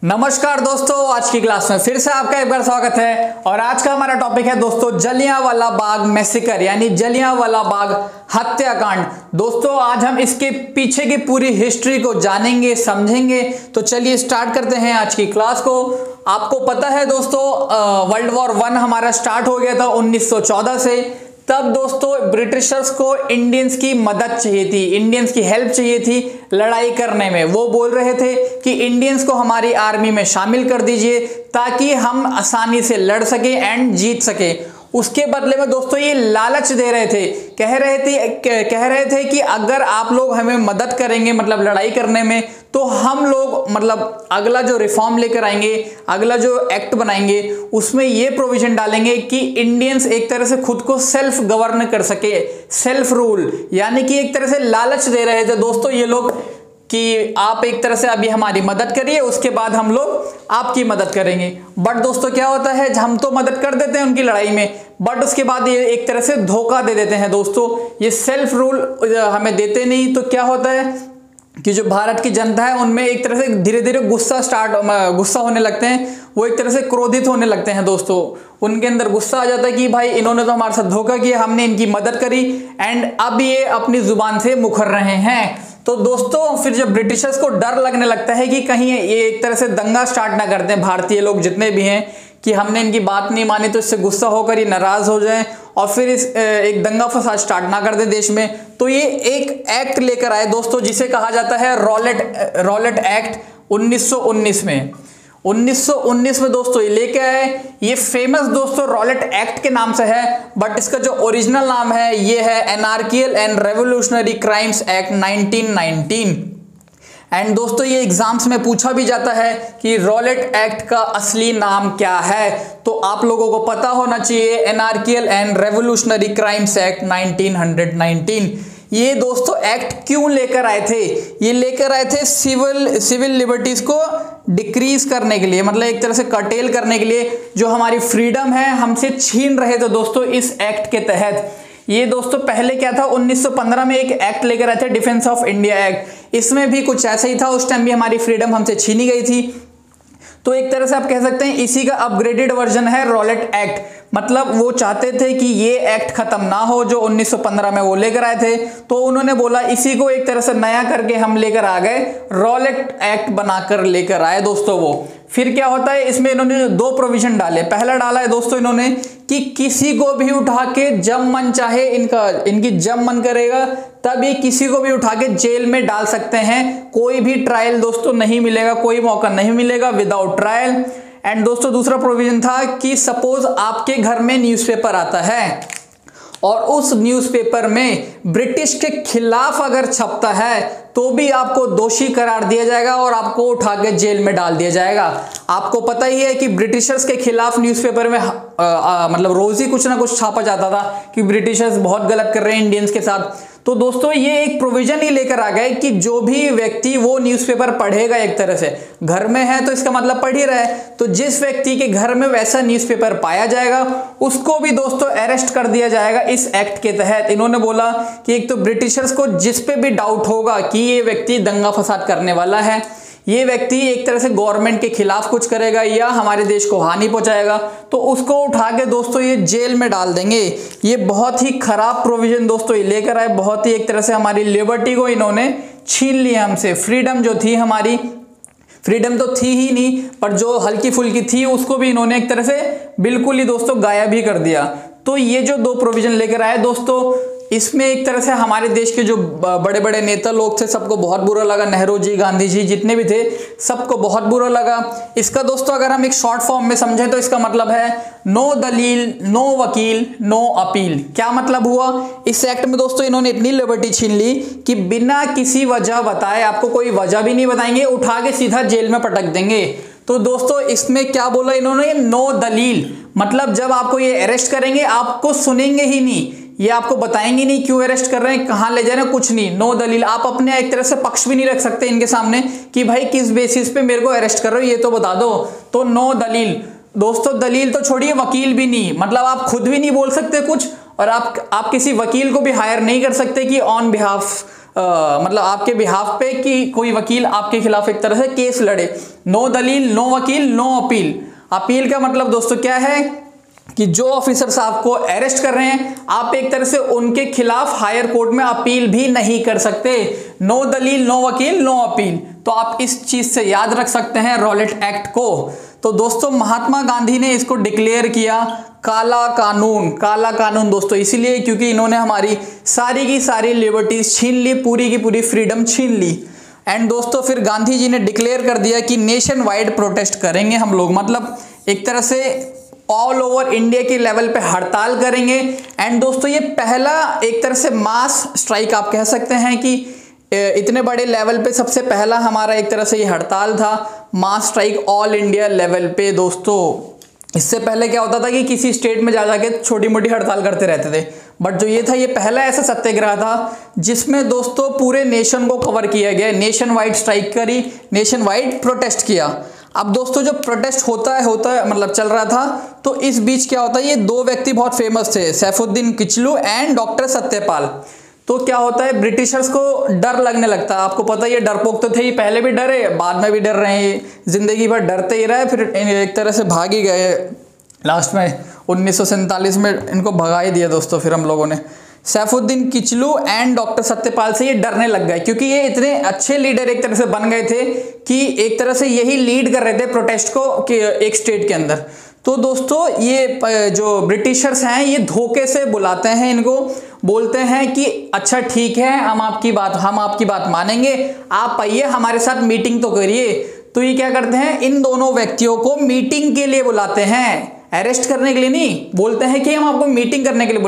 नमस्कार दोस्तों, आज की क्लास में फिर से आपका एक बार स्वागत है। और आज का हमारा टॉपिक है दोस्तों जलियांवाला बाग मैसेकर यानी जलियांवाला बाग हत्याकांड। दोस्तों आज हम इसके पीछे की पूरी हिस्ट्री को जानेंगे, समझेंगे। तो चलिए स्टार्ट करते हैं आज की क्लास को। आपको पता है दोस्तों वर्ल्ड वॉर 1 हमारा स्टार्ट हो गया था 1914 से। तब दोस्तों ब्रिटिशर्स को इंडियंस की मदद चाहिए थी, इंडियंस की हेल्प चाहिए थी लड़ाई करने में। वो बोल रहे थे कि इंडियंस को हमारी आर्मी में शामिल कर दीजिए ताकि हम आसानी से लड़ सके एंड जीत सके। उसके बदले में दोस्तों ये लालच दे रहे थे, कह रहे थे कि अगर आप लोग हमें मदद करेंगे मतलब लड़ाई करने में, तो हम लोग मतलब अगला जो रिफॉर्म लेकर आएंगे, अगला जो एक्ट बनाएंगे उसमें ये प्रोविजन डालेंगे कि इंडियंस एक तरह से खुद को सेल्फ गवर्न कर सके, सेल्फ रूल। यानी कि एक तरह से लालच दे रहे थे दोस्तों ये लोग कि आप एक तरह से अभी हमारी मदद करिए, उसके बाद हम लोग आपकी मदद करेंगे। बट दोस्तों क्या होता है, हम तो मदद कर देते हैं उनकी लड़ाई में, बट उसके बाद ये एक तरह से धोखा दे देते हैं दोस्तों। ये सेल्फ रूल हमें देते नहीं, तो क्या होता है कि जो भारत की जनता है उनमें एक तरह से धीरे धीरे गुस्सा होने लगते हैं। वो एक तरह से क्रोधित होने लगते हैं दोस्तों। उनके अंदर गुस्सा आ जाता है कि भाई इन्होंने तो हमारे साथ धोखा किया, हमने इनकी मदद करी एंड अब ये अपनी जुबान से मुकर रहे हैं। तो दोस्तों फिर जब ब्रिटिशर्स को डर लगने लगता है कि कहीं ये एक तरह से दंगा स्टार्ट ना कर दें, भारतीय लोग जितने भी हैं, कि हमने इनकी बात नहीं मानी तो इससे गुस्सा होकर ये नाराज हो जाएं और फिर एक दंगा फसाद स्टार्ट ना कर दे देश में, तो ये एक एक्ट लेकर आए दोस्तों जिसे कहा जाता है रॉलेट एक्ट 1919 में। 1919 में दोस्तों ये लेके आए। ये फेमस दोस्तों रॉलेट एक्ट के नाम से है, बट इसका जो ओरिजिनल नाम है ये है anarchical and revolutionary crimes act 1919। And दोस्तों ये एग्जाम्स में पूछा भी जाता है कि रॉलेट एक्ट का असली नाम क्या है, तो आप लोगों को पता होना चाहिए एनार्कियल एंड रेवोल्यूशनरी क्राइम्स एक्ट 1919। ये दोस्तों एक्ट क्यों लेकर आए थे? ये लेकर आए थे सिविल लिबर्टीज को डिक्रीज करने के लिए, मतलब एक तरह से कर्टेल करने के लिए। जो हमारी फ्रीडम है हमसे छीन रहे थे दोस्तों इस एक्ट के तहत। ये दोस्तों पहले क्या था, 1915 में एक एक्ट लेकर आए थे डिफेंस ऑफ इंडिया एक्ट। इसमें भी कुछ ऐसा ही था, उस टाइम भी हमारी फ्रीडम हमसे छीनी गई थी। तो एक तरह से आप कह सकते हैं इसी का अपग्रेडेड वर्जन है रॉलेट एक्ट। मतलब वो चाहते थे कि ये एक्ट खत्म ना हो जो 1915 में वो लेकर आए थे, तो उन्होंने बोला इसी को एक तरह से नया करके हम लेकर आ गए, रॉलेट एक्ट बनाकर लेकर आए दोस्तों वो। फिर क्या होता है, इसमें इन्होंने दो प्रोविजन डाले। पहला डाला है दोस्तों इन्होंने कि किसी को भी उठा के जब मन चाहे इनकी जब मन करेगा तब ये किसी को भी उठा के जेल में डाल सकते हैं। कोई भी ट्रायल दोस्तों नहीं मिलेगा, कोई मौका नहीं मिलेगा विदाउट ट्रायल। एंड दोस्तों दूसरा प्रोविजन था कि सपोज आपके घर में न्यूज़पेपर आता है और उस न्यूज़पेपर में ब्रिटिश के खिलाफ अगर छपता है तो भी आपको दोषी करार दिया जाएगा और आपको उठा के जेल में डाल दिया जाएगा। आपको पता ही है कि ब्रिटिशर्स के खिलाफ न्यूज़पेपर में मतलब रोज ही कुछ ना कुछ छापा जाता था कि ब्रिटिशर्स बहुत गलत कर रहे हैं इंडियंस के साथ। तो दोस्तों ये एक प्रोविजन ही लेकर आ गए कि जो भी व्यक्ति वो न्यूज़पेपर पढ़ेगा, एक तरह से घर में है तो इसका मतलब पढ़ ही रहा है, तो जिस व्यक्ति के घर में वैसा न्यूज़पेपर पाया जाएगा उसको भी दोस्तों अरेस्ट कर दिया जाएगा इस एक्ट के तहत। इन्होंने बोला कि एक तो ब्रिटिशर्स को जिस पे भी डाउट होगा कि ये व्यक्ति दंगा फसाद करने वाला है, ये व्यक्ति एक तरह से गवर्नमेंट के खिलाफ कुछ करेगा या हमारे देश को हानि पहुंचाएगा, तो उसको उठा के दोस्तों ये जेल में डाल देंगे। ये बहुत ही खराब प्रोविजन दोस्तों ये लेकर आए, बहुत ही एक तरह से हमारी लिबर्टी को इन्होंने छीन लिया हमसे। फ्रीडम जो थी हमारी, फ्रीडम तो थी ही नहीं, पर जो हल्की फुल्की थी उसको भी इन्होंने एक तरह से बिल्कुल ही दोस्तों गायब ही कर दिया। तो ये जो दो प्रोविजन लेकर आए दोस्तों, इसमें एक तरह से हमारे देश के जो बड़े बड़े नेता लोग थे सबको बहुत बुरा लगा। नेहरू जी, गांधी जी जितने भी थे सबको बहुत बुरा लगा। इसका दोस्तों अगर हम एक शॉर्ट फॉर्म में समझें तो इसका मतलब है नो दलील, नो वकील, नो अपील। क्या मतलब हुआ, इस एक्ट में दोस्तों इन्होंने इतनी लिबर्टी छीन ली कि बिना किसी वजह बताए, आपको कोई वजह भी नहीं बताएंगे, उठा के सीधा जेल में पटक देंगे। तो दोस्तों इसमें क्या बोला इन्होंने, नो दलील, मतलब जब आपको ये अरेस्ट करेंगे आपको सुनेंगे ही नहीं, ये आपको बताएंगे नहीं क्यों अरेस्ट कर रहे हैं, कहां ले जा रहे हैं, कुछ नहीं। नो दलील, आप अपने एक तरह से पक्ष भी नहीं रख सकते इनके सामने कि भाई किस बेसिस पे मेरे को अरेस्ट कर रहे हो ये तो बता दो। तो नो दलील दोस्तों, दलील तो छोड़िए, वकील भी नहीं, मतलब आप खुद भी नहीं बोल सकते कुछ, और आप किसी वकील को भी हायर नहीं कर सकते कि ऑन बिहाफ मतलब आपके बिहाफ पे कि कोई वकील आपके खिलाफ एक तरह से केस लड़े। नो दलील, नो वकील, नो अपील। अपील का मतलब दोस्तों क्या है कि जो ऑफिसर साहब को अरेस्ट कर रहे हैं, आप एक तरह से उनके खिलाफ हायर कोर्ट में अपील भी नहीं कर सकते। नो दलील, नो वकील, नो अपील। तो आप इस चीज से याद रख सकते हैं रॉलेट एक्ट को। तो दोस्तों महात्मा गांधी ने इसको डिक्लेयर किया काला कानून। काला कानून दोस्तों इसीलिए क्योंकि इन्होंने हमारी सारी की सारी लिबर्टीज छीन ली, पूरी की पूरी फ्रीडम छीन ली। एंड दोस्तों फिर गांधी जी ने डिक्लेयर कर दिया कि नेशन वाइड प्रोटेस्ट करेंगे हम लोग, मतलब एक तरह से ऑल ओवर इंडिया के लेवल पे हड़ताल करेंगे। एंड दोस्तों ये पहला एक तरह से मास स्ट्राइक आप कह सकते हैं कि इतने बड़े लेवल पे सबसे पहला हमारा एक तरह से ये हड़ताल था, मास स्ट्राइक ऑल इंडिया लेवल पे। दोस्तों इससे पहले क्या होता था कि किसी स्टेट में जा जाके छोटी मोटी हड़ताल करते रहते थे, बट जो ये था ये पहला ऐसा सत्याग्रह था जिसमें दोस्तों पूरे नेशन को कवर किया गया, नेशन वाइड स्ट्राइक करी, नेशन वाइड प्रोटेस्ट किया। अब दोस्तों जो प्रोटेस्ट होता है मतलब चल रहा था, तो इस बीच क्या होता है, ये दो व्यक्ति बहुत फेमस थे, सैफुद्दीन किचलू एंड डॉक्टर सत्यपाल। तो क्या होता है ब्रिटिशर्स को डर लगने लगता है, आपको पता है ये डरपोक तो थे ही, पहले भी डरे बाद में भी डर रहे हैं, जिंदगी भर डरते ही रहे, फिर एक तरह से भाग ही गए। लास्ट में 1947 में इनको भगा ही दिया दोस्तों फिर हम लोगों ने। सैफुद्दीन किचलू एंड डॉक्टर सत्यपाल से ये डरने लग गए क्योंकि ये इतने अच्छे लीडर एक तरह से बन गए थे कि एक तरह से यही लीड कर रहे थे प्रोटेस्ट को कि एक स्टेट के अंदर। तो दोस्तों ये जो ब्रिटिशर्स हैं ये धोखे से बुलाते हैं इनको, बोलते हैं कि अच्छा ठीक है हम आपकी बात मानेंगे, आप आइए हमारे साथ मीटिंग तो करिए। तो ये क्या करते हैं, इन दोनों व्यक्तियों को मीटिंग के लिए बुलाते हैं, अरेस्ट करने के लिए नहीं, बोलते हैं कि हम आपको मीटिंग करने के लिए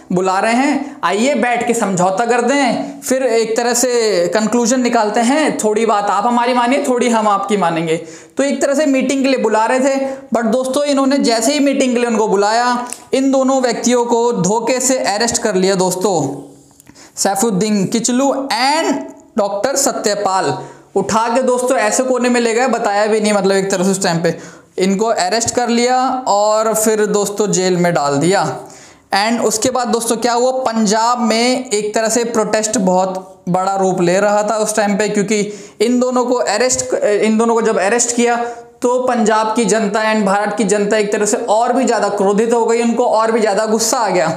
बुला रहे हैं, आइए बैठ के समझौता करते हैं, फिर एक तरह से कंक्लूजन निकालते हैं, थोड़ी बात आप हमारी मानिए, थोड़ी हम आपकी मानेंगे। तो एक तरह से मीटिंग के लिए बुला रहे थे, बट दोस्तों इन्होंने जैसे ही मीटिंग के लिए उनको बुलाया, इन दोनों व्यक्तियों को धोखे से अरेस्ट कर लिया दोस्तों, सैफुद्दीन किचलू एंड डॉक्टर सत्यपाल। उठा के दोस्तों ऐसे कोने में ले गए, बताया भी नहीं, मतलब एक तरह से उस टाइम पे इनको अरेस्ट कर लिया और फिर दोस्तों जेल में डाल दिया। एंड उसके बाद दोस्तों क्या हुआ, पंजाब में एक तरह से प्रोटेस्ट बहुत बड़ा रूप ले रहा था उस टाइम पे, क्योंकि इन दोनों को जब अरेस्ट किया तो पंजाब की जनता एंड भारत की जनता एक तरह से और भी ज़्यादा क्रोधित हो गई, उनको और भी ज़्यादा गुस्सा आ गया।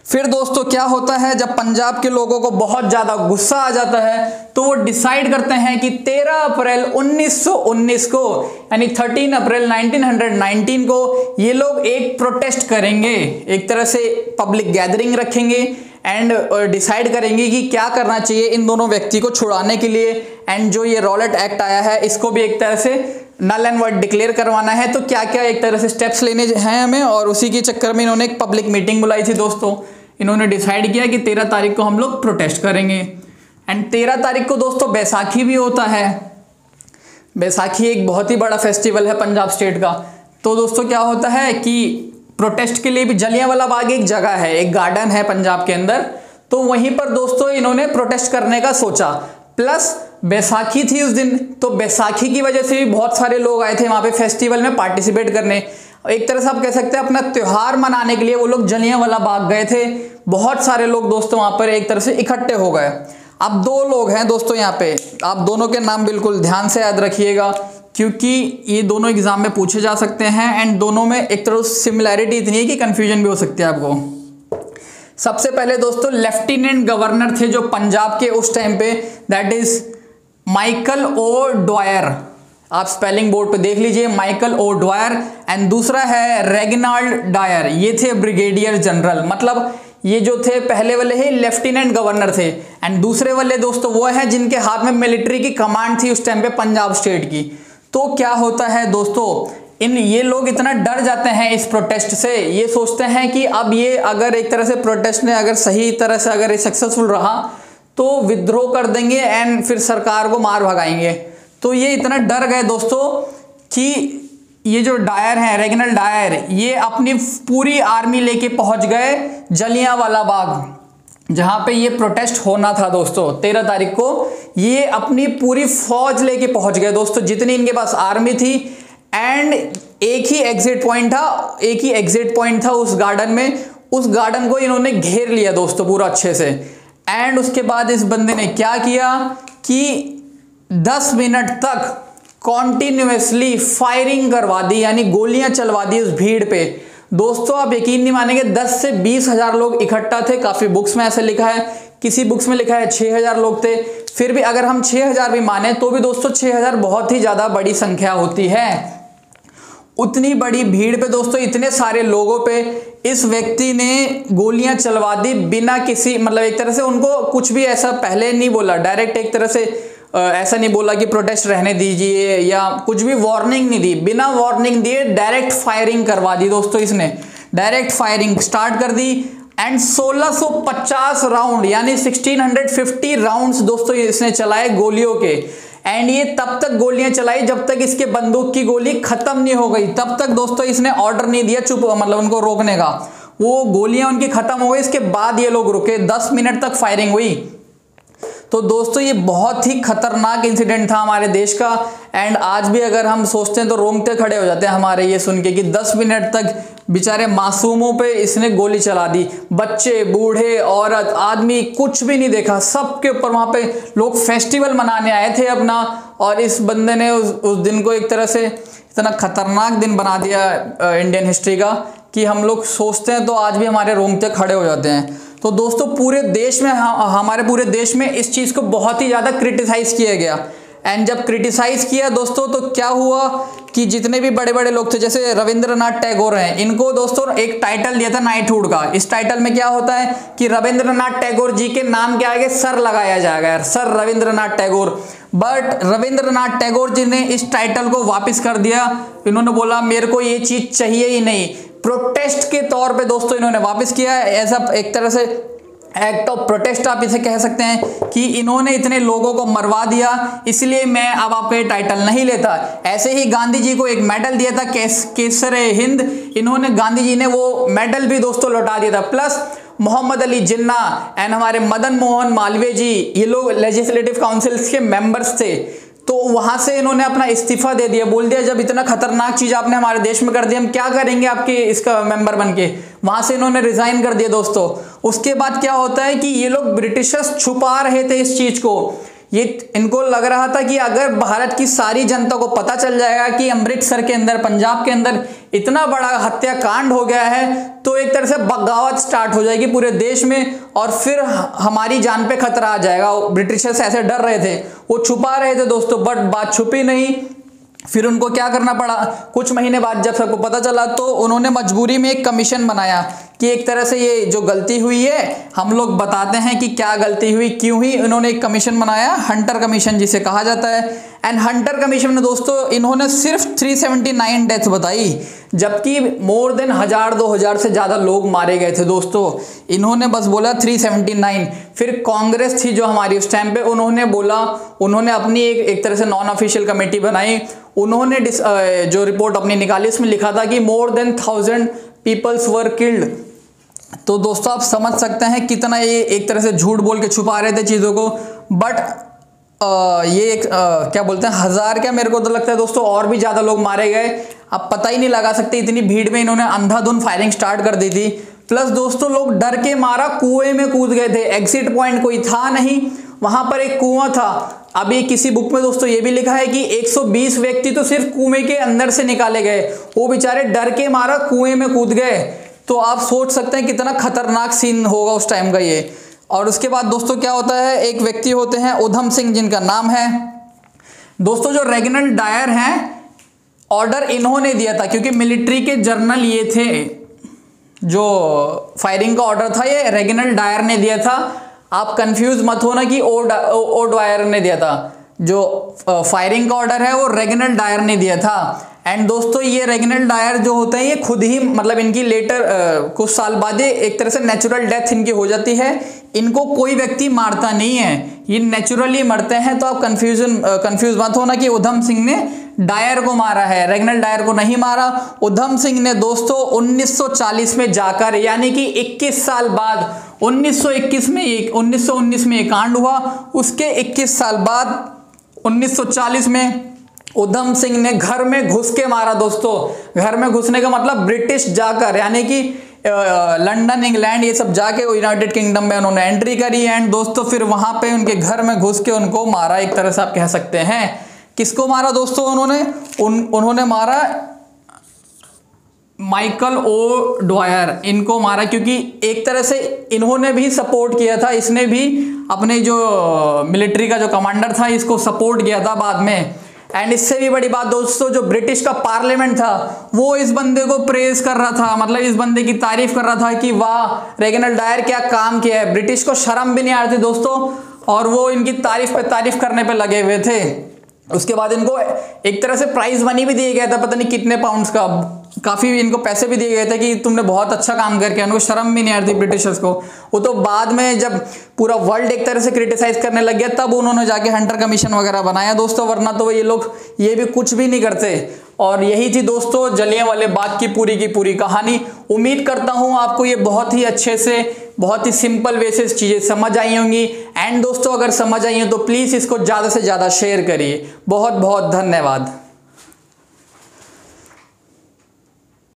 फिर दोस्तों क्या होता है, जब पंजाब के लोगों को बहुत ज़्यादा गुस्सा आ जाता है तो वो डिसाइड करते हैं कि 13 अप्रैल 1919 को यानी 13 अप्रैल 1919 को ये लोग एक प्रोटेस्ट करेंगे, एक तरह से पब्लिक गैदरिंग रखेंगे एंड डिसाइड करेंगे कि क्या करना चाहिए इन दोनों व्यक्ति को छुड़ाने के लिए। एंड जो ये रॉलेट एक्ट आया है इसको भी एक तरह से नल एंड वॉइड डिक्लेयर करवाना है, तो क्या क्या एक तरह से स्टेप्स लेने हैं हमें, और उसी के चक्कर में इन्होंने एक पब्लिक मीटिंग बुलाई थी दोस्तों। इन्होंने डिसाइड किया कि 13 तारीख को हम लोग प्रोटेस्ट करेंगे। एंड 13 तारीख को दोस्तों बैसाखी भी होता है। बैसाखी एक बहुत ही बड़ा फेस्टिवल है पंजाब स्टेट का। तो दोस्तों क्या होता है कि प्रोटेस्ट के लिए भी जलियांवाला बाग एक जगह है, एक गार्डन है पंजाब के अंदर, तो वहीं पर दोस्तों इन्होंने प्रोटेस्ट करने का सोचा। प्लस बैसाखी थी उस दिन, तो बैसाखी की वजह से भी बहुत सारे लोग आए थे वहाँ पे फेस्टिवल में पार्टिसिपेट करने। एक तरह से आप कह सकते हैं अपना त्योहार मनाने के लिए वो लोग जलियांवाला बाग गए थे। बहुत सारे लोग दोस्तों वहाँ पर एक तरह से इकट्ठे हो गए। अब दो लोग हैं दोस्तों यहाँ पे, आप दोनों के नाम बिल्कुल ध्यान से याद रखिएगा क्योंकि ये दोनों एग्जाम में पूछे जा सकते हैं एंड दोनों में एक तरह सिमिलैरिटी इतनी है कि कंफ्यूजन भी हो सकती है आपको। सबसे पहले दोस्तों लेफ्टिनेंट गवर्नर थे जो पंजाब के उस टाइम पे, that is Michael O'Dwyer, आप स्पेलिंग बोर्ड पे देख लीजिए, माइकल ओ ड्वायर। एंड दूसरा है रेगिनाल्ड डायर, ये थे ब्रिगेडियर जनरल, मतलब ये जो थे पहले वाले ही लेफ्टिनेंट गवर्नर थे एंड दूसरे वाले दोस्तों वो हैं जिनके हाथ में मिलिट्री की कमांड थी उस टाइम पे पंजाब स्टेट की। तो क्या होता है दोस्तों, ये लोग इतना डर जाते हैं इस प्रोटेस्ट से, ये सोचते हैं कि अब ये अगर एक तरह से प्रोटेस्ट ने अगर सही तरह से अगर सक्सेसफुल रहा तो विद्रोह कर देंगे एंड फिर सरकार को मार भगाएंगे। तो ये इतना डर गए दोस्तों कि ये जो डायर हैं, रेगिनल डायर, ये अपनी पूरी आर्मी लेके पहुंच गए जलियांवाला बाग जहां पे ये प्रोटेस्ट होना था दोस्तों 13 तारीख को। ये अपनी पूरी फौज लेके पहुंच गए दोस्तों, जितनी इनके पास आर्मी थी। एंड एक ही एग्जिट पॉइंट था उस गार्डन में, उस गार्डन को इन्होंने घेर लिया दोस्तों पूरा अच्छे से। एंड उसके बाद इस बंदे ने क्या किया कि 10 मिनट तक कॉन्टिन्यूसली फायरिंग करवा दी, यानी गोलियां चलवा दी उस भीड़ पे। दोस्तों आप यकीन नहीं मानेंगे, 10 से 20 हजार लोग इकट्ठा थे। काफी बुक्स में ऐसे लिखा है, किसी बुक्स में लिखा है 6000 लोग थे। फिर भी अगर हम 6000 भी माने तो भी दोस्तों 6000 बहुत ही ज्यादा बड़ी संख्या होती है। उतनी बड़ी भीड़ पे दोस्तों, इतने सारे लोगों पे इस व्यक्ति ने गोलियां चलवा दी बिना किसी, मतलब एक तरह से उनको कुछ भी ऐसा पहले नहीं बोला, डायरेक्ट एक तरह से ऐसा नहीं बोला कि प्रोटेस्ट रहने दीजिए या कुछ भी वार्निंग नहीं दी, बिना वार्निंग दिए डायरेक्ट फायरिंग करवा दी दोस्तों। इसने डायरेक्ट फायरिंग स्टार्ट कर दी एंड 1650 राउंड यानी 1650 राउंड्स दोस्तों इसने चलाए गोलियों के। एंड ये तब तक गोलियां चलाई जब तक इसके बंदूक की गोली खत्म नहीं हो गई, तब तक दोस्तों इसने ऑर्डर नहीं दिया चुप, मतलब उनको रोकने का। वो गोलियां उनकी खत्म हो गई, इसके बाद ये लोग रुके। 10 मिनट तक फायरिंग हुई। तो दोस्तों ये बहुत ही खतरनाक इंसिडेंट था हमारे देश का। एंड आज भी अगर हम सोचते हैं तो रोंगटे खड़े हो जाते हैं हमारे ये सुन के कि 10 मिनट तक बेचारे मासूमों पे इसने गोली चला दी। बच्चे, बूढ़े, औरत, आदमी, कुछ भी नहीं देखा, सबके ऊपर। वहां पे लोग फेस्टिवल मनाने आए थे अपना, और इस बंदे ने उस दिन को एक तरह से इतना खतरनाक दिन बना दिया इंडियन हिस्ट्री का कि हम लोग सोचते हैं तो आज भी हमारे रोंगटे खड़े हो जाते हैं। तो दोस्तों पूरे देश में, हमारे पूरे देश में इस चीज़ को बहुत ही ज़्यादा क्रिटिसाइज किया गया। एंड जब क्रिटिसाइज किया दोस्तों तो क्या हुआ कि जितने भी बड़े बड़े लोग थे, जैसे रविंद्रनाथ टैगोर हैं, इनको दोस्तों एक टाइटल दिया था नाइटहुड का। इस टाइटल में क्या होता है कि रविंद्रनाथ टैगोर जी के नाम के आगे सर लगाया जाएगा, सर रविंद्रनाथ टैगोर। बट रविंद्रनाथ टैगोर जी ने इस टाइटल को वापस कर दिया। इन्होंने बोला मेरे को ये चीज़ चाहिए ही नहीं। प्रोटेस्ट के तौर पे दोस्तों इन्होंने वापस किया, ऐसा एक तरह से एक्ट ऑफ प्रोटेस्ट आप इसे कह सकते हैं कि इन्होंने इतने लोगों को मरवा दिया, इसलिए मैं अब आपको ये टाइटल नहीं लेता। ऐसे ही गांधी जी को एक मेडल दिया था, केसर हिंद, इन्होंने, गांधी जी ने वो मेडल भी दोस्तों लौटा दिया था। प्लस मोहम्मद अली जिन्ना एंड हमारे मदन मोहन मालवीय जी, ये लोग लेजिस्लेटिव काउंसिल्स के मेंबर्स थे, तो वहां से इन्होंने अपना इस्तीफा दे दिया। बोल दिया जब इतना खतरनाक चीज आपने हमारे देश में कर दी, हम क्या करेंगे आपके इसका मेंबर बनके। वहां से इन्होंने रिजाइन कर दिया दोस्तों। उसके बाद क्या होता है कि ये लोग ब्रिटिशर्स छुपा रहे थे इस चीज को। ये इनको लग रहा था कि अगर भारत की सारी जनता को पता चल जाएगा कि अमृतसर के अंदर, पंजाब के अंदर इतना बड़ा हत्याकांड हो गया है, तो एक तरह से बगावत स्टार्ट हो जाएगी पूरे देश में और फिर हमारी जान पे खतरा आ जाएगा। ब्रिटिशर्स ऐसे डर रहे थे, वो छुपा रहे थे दोस्तों, बट बात छुपी नहीं। फिर उनको क्या करना पड़ा, कुछ महीने बाद जब सबको पता चला तो उन्होंने मजबूरी में एक कमीशन बनाया कि एक तरह से ये जो गलती हुई है हम लोग बताते हैं कि क्या गलती हुई, क्यों हुई। इन्होंने एक कमीशन बनाया, हंटर कमीशन जिसे कहा जाता है। एंड हंटर कमीशन में दोस्तों इन्होंने सिर्फ 379 डेथ बताई, जबकि मोर देन 1000-2000 से ज़्यादा लोग मारे गए थे दोस्तों। इन्होंने बस बोला 379। फिर कांग्रेस थी जो हमारी उस टाइम पे, उन्होंने बोला, उन्होंने अपनी एक तरह से नॉन ऑफिशियल कमेटी बनाई। उन्होंने जो रिपोर्ट अपनी निकाली उसमें लिखा था कि more than 1000 peoples were killed. तो दोस्तों आप समझ सकते हैं कितना ये एक तरह से झूठ बोल के छुपा रहे थे चीज़ों को। बट ये एक क्या बोलते हैं, 1000 क्या, मेरे को तो लगता है दोस्तों और भी ज़्यादा लोग मारे गए। अब पता ही नहीं लगा सकते, इतनी भीड़ में इन्होंने अंधाधुंध फायरिंग स्टार्ट कर दी थी। प्लस दोस्तों लोग डर के मारा कुएं में कूद गए थे। एग्जिट पॉइंट कोई था नहीं, वहां पर एक कुआं था। अभी किसी बुक में दोस्तों ये भी लिखा है कि 120 व्यक्ति तो सिर्फ कुएं के अंदर से निकाले गए, वो बेचारे डर के मारा कुएं में कूद गए। तो आप सोच सकते हैं कितना खतरनाक सीन होगा उस टाइम का ये। और उसके बाद दोस्तों क्या होता है, एक व्यक्ति होते हैं उधम सिंह जिनका नाम है दोस्तों, जो रेजिनाल्ड डायर हैं, ऑर्डर इन्होंने दिया था क्योंकि मिलिट्री के जर्नल ये थे, जो फायरिंग का ऑर्डर था ये रेजिनाल्ड डायर ने दिया था। आप कंफ्यूज मत होना कि ओ डायर ने दिया था, जो फायरिंग का ऑर्डर है वो रेजिनाल्ड डायर ने दिया था। एंड दोस्तों ये रेजिनाल्ड डायर जो होते हैं ये खुद ही, मतलब इनकी लेटर कुछ साल बाद एक तरह से नेचुरल डेथ इनकी हो जाती है। इनको कोई व्यक्ति मारता नहीं है, ये नेचुरली मरते हैं। तो आप कंफ्यूज मत होना कि उधम सिंह ने डायर को मारा है, रेजिनाल्ड डायर को नहीं मारा। उधम सिंह ने दोस्तों 1940 में जाकर, यानी कि 21 साल बाद 1919 में एक कांड हुआ, उसके 21 साल बाद 1940 में उधम सिंह ने घर में घुस के मारा दोस्तों। घर में घुसने का मतलब ब्रिटिश जाकर, यानी कि लंदन, इंग्लैंड ये सब जाके यूनाइटेड किंगडम में उन्होंने एंट्री करी। एंड दोस्तों फिर वहां पे उनके घर में घुस के उनको मारा, एक तरह से आप कह सकते हैं। किसको मारा दोस्तों उन्होंने मारा माइकल ओ'डवायर, इनको मारा, क्योंकि एक तरह से इन्होंने भी सपोर्ट किया था, इसने भी अपने जो मिलिट्री का जो कमांडर था इसको सपोर्ट किया था बाद में। एंड इससे भी बड़ी बात दोस्तों, जो ब्रिटिश का पार्लियामेंट था वो इस बंदे को प्रेज कर रहा था, मतलब इस बंदे की तारीफ कर रहा था कि वाह रेगिनाल्ड डायर क्या काम किया है। ब्रिटिश को शर्म भी नहीं आ रही थी दोस्तों, और वो इनकी तारीफ पे तारीफ करने पे लगे हुए थे। उसके बाद इनको एक तरह से प्राइज मनी भी दिया गया था, पता नहीं कितने पाउंड्स का, काफी इनको पैसे भी दिए गए थे कि तुमने बहुत अच्छा काम करके। उनको शर्म भी नहीं आ रही थी ब्रिटिशर्स को। वो तो बाद में जब पूरा वर्ल्ड एक तरह से क्रिटिसाइज करने लग गया तब उन्होंने जाके हंटर कमीशन वगैरह बनाया दोस्तों, वरना तो ये लोग ये भी कुछ भी नहीं करते। और यही थी दोस्तों जलियांवाले बाग की पूरी कहानी। उम्मीद करता हूं आपको ये बहुत ही अच्छे से, बहुत ही सिंपल वे से चीजें समझ आई होंगी। एंड दोस्तों अगर समझ आई हो तो प्लीज इसको ज्यादा से ज्यादा शेयर करिए। बहुत बहुत धन्यवाद।